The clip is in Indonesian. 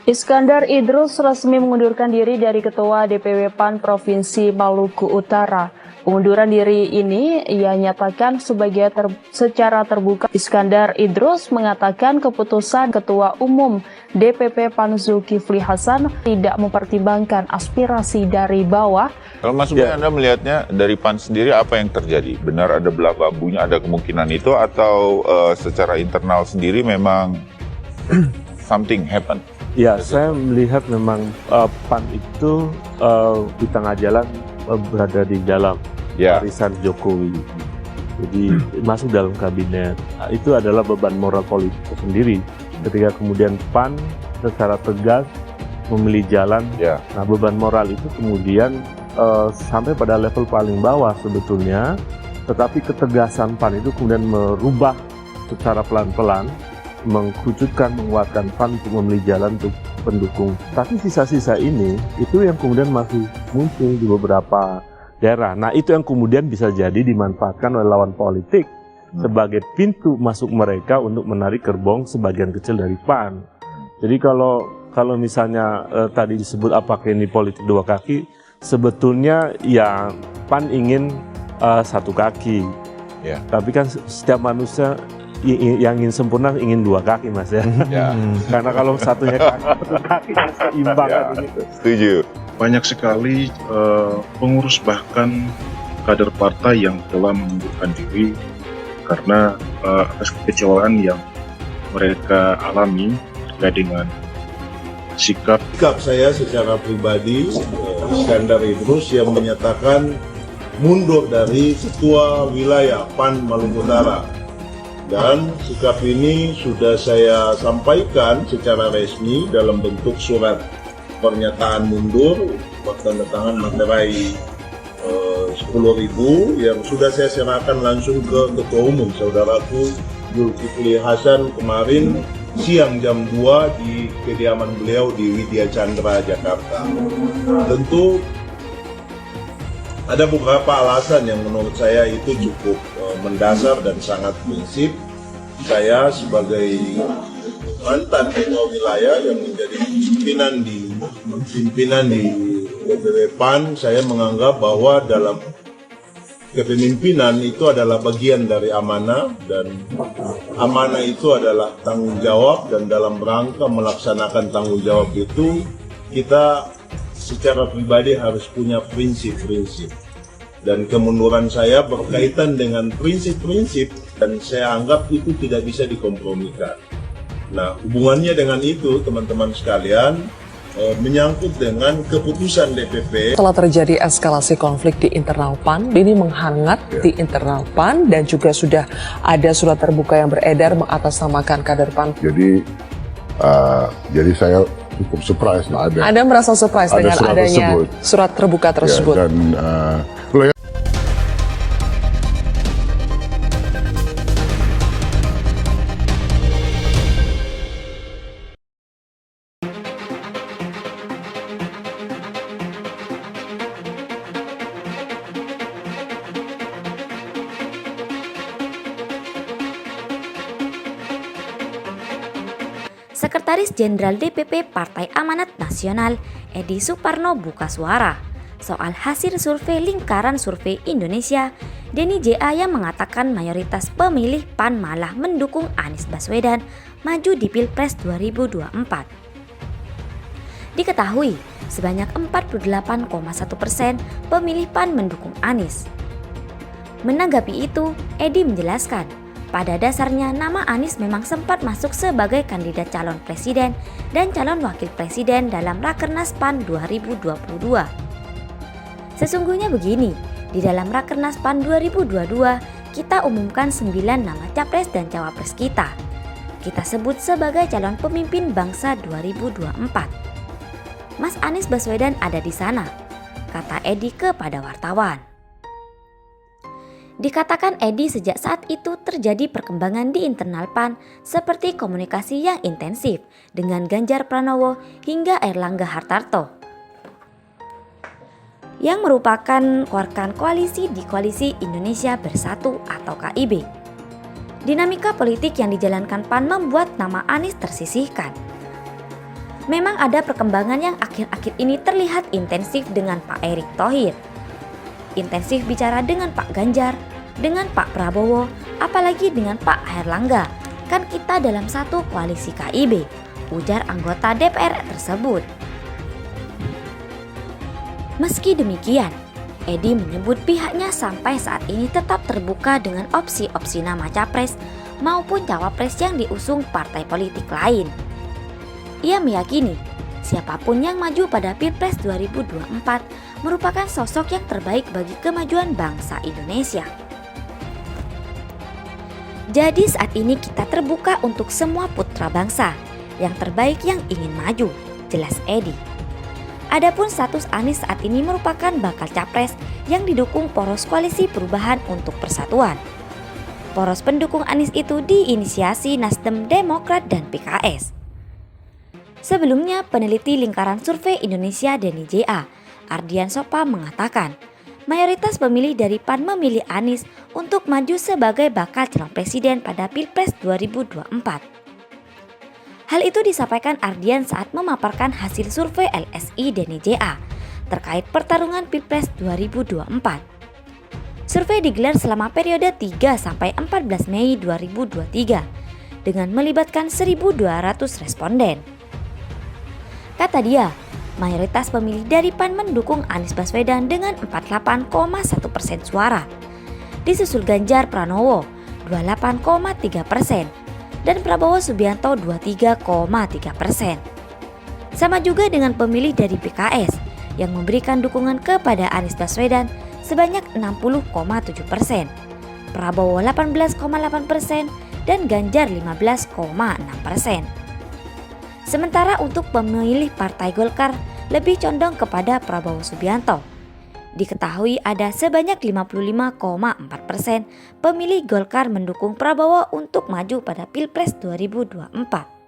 Iskandar Idrus resmi mengundurkan diri dari Ketua DPW PAN Provinsi Maluku Utara. Pengunduran diri ini ia nyatakan secara terbuka. Iskandar Idrus mengatakan keputusan Ketua Umum DPP PAN Zulkifli Hasan tidak mempertimbangkan aspirasi dari bawah. Kalau Mas Boy, Anda melihatnya dari PAN sendiri apa yang terjadi? Benar ada belah bambunya, ada kemungkinan itu, atau secara internal sendiri memang something happen? Ya, saya melihat memang PAN itu di tengah jalan berada di dalam barisan Jokowi. Jadi masuk dalam kabinet. Itu adalah beban moral politik sendiri. Ketika kemudian PAN secara tegas memilih jalan, nah beban moral itu kemudian sampai pada level paling bawah sebetulnya. Tetapi ketegasan PAN itu kemudian merubah secara pelan-pelan, mengkerucutkan, menguatkan PAN untuk memilih jalan untuk pendukung. Tapi sisa-sisa ini, itu yang kemudian masih muncul di beberapa daerah. Nah, itu yang kemudian bisa jadi dimanfaatkan oleh lawan politik sebagai pintu masuk mereka untuk menarik gerbong sebagian kecil dari PAN. Jadi kalau misalnya tadi disebut apakah ini politik dua kaki, sebetulnya ya PAN ingin satu kaki. Tapi kan setiap manusia yang ingin sempurna ingin dua kaki, Mas ya. Karena kalau satunya kaki seimbang gitu. Setuju. Banyak sekali pengurus bahkan kader partai yang telah mengundurkan diri karena atas kekecewaan yang mereka alami terkait dengan sikap saya secara pribadi, Iskandar Idrus, yang menyatakan mundur dari Ketua Wilayah PAN Maluku Utara. Dan sikap ini sudah saya sampaikan secara resmi dalam bentuk surat pernyataan mundur bertanda tangan materai 10.000 yang sudah saya serahkan langsung ke Ketua Umum saudaraku Zulkifli Hasan kemarin siang jam 2 di kediaman beliau di Widya Chandra, Jakarta. Tentu ada beberapa alasan yang menurut saya itu cukup mendasar dan sangat prinsip. Saya sebagai mantan ketua wilayah yang menjadi pimpinan di DPW PAN, saya menganggap bahwa dalam kepemimpinan itu adalah bagian dari amanah, dan amanah itu adalah tanggung jawab, dan dalam rangka melaksanakan tanggung jawab itu kita secara pribadi harus punya prinsip-prinsip. Dan kemunduran saya berkaitan dengan prinsip-prinsip dan saya anggap itu tidak bisa dikompromikan. Nah, hubungannya dengan itu teman-teman sekalian menyangkut dengan keputusan DPP. Setelah terjadi eskalasi konflik di internal PAN, ini menghangat di internal PAN dan juga sudah ada surat terbuka yang beredar mengatasnamakan kader PAN. Jadi saya cukup surprise lah ada. Anda merasa surprise dengan adanya surat terbuka tersebut? Ya, dan Sekretaris Jenderal DPP Partai Amanat Nasional Edi Suparno buka suara soal hasil survei Lingkaran Survei Indonesia Denny JA yang mengatakan mayoritas pemilih PAN malah mendukung Anies Baswedan maju di Pilpres 2024. Diketahui sebanyak 48,1% pemilih PAN mendukung Anies. Menanggapi itu, Edi menjelaskan pada dasarnya nama Anies memang sempat masuk sebagai kandidat calon presiden dan calon wakil presiden dalam Rakernas PAN 2022. Sesungguhnya begini, di dalam Rakernas PAN 2022 kita umumkan 9 nama capres dan cawapres kita. Kita sebut sebagai calon pemimpin bangsa 2024. Mas Anies Baswedan ada di sana, kata Edi kepada wartawan. Dikatakan Edi sejak saat itu terjadi perkembangan di internal PAN seperti komunikasi yang intensif dengan Ganjar Pranowo hingga Airlangga Hartarto yang merupakan rekan koalisi di Koalisi Indonesia Bersatu atau KIB. Dinamika politik yang dijalankan PAN membuat nama Anies tersisihkan. Memang ada perkembangan yang akhir-akhir ini terlihat intensif dengan Pak Erick Thohir. Intensif bicara dengan Pak Ganjar, dengan Pak Prabowo, apalagi dengan Pak Herlangga. Kan kita dalam satu koalisi KIB, ujar anggota DPR tersebut. Meski demikian, Edi menyebut pihaknya sampai saat ini tetap terbuka dengan opsi-opsi nama capres maupun cawapres yang diusung partai politik lain. Ia meyakini siapapun yang maju pada Pilpres 2024 merupakan sosok yang terbaik bagi kemajuan bangsa Indonesia. Jadi saat ini kita terbuka untuk semua putra bangsa yang terbaik yang ingin maju, jelas Edi. Adapun status Anies saat ini merupakan bakal capres yang didukung poros koalisi perubahan untuk persatuan. Poros pendukung Anies itu diinisiasi Nasdem, Demokrat, dan PKS. Sebelumnya, peneliti Lingkaran Survei Indonesia Denny J.A. Ardian Sopa mengatakan, mayoritas pemilih dari PAN memilih Anies untuk maju sebagai bakal calon presiden pada Pilpres 2024. Hal itu disampaikan Ardian saat memaparkan hasil survei LSI Denny J.A. terkait pertarungan Pilpres 2024. Survei digelar selama periode 3-14 Mei 2023 dengan melibatkan 1.200 responden. Kata dia, mayoritas pemilih dari PAN mendukung Anies Baswedan dengan 48,1% suara. Disusul Ganjar Pranowo 28,3% dan Prabowo Subianto 23,3%. Sama juga dengan pemilih dari PKS yang memberikan dukungan kepada Anies Baswedan sebanyak 60,7%, Prabowo 18,8% dan Ganjar 15,6%. Sementara untuk pemilih Partai Golkar lebih condong kepada Prabowo Subianto. Diketahui ada sebanyak 55,4% pemilih Golkar mendukung Prabowo untuk maju pada Pilpres 2024.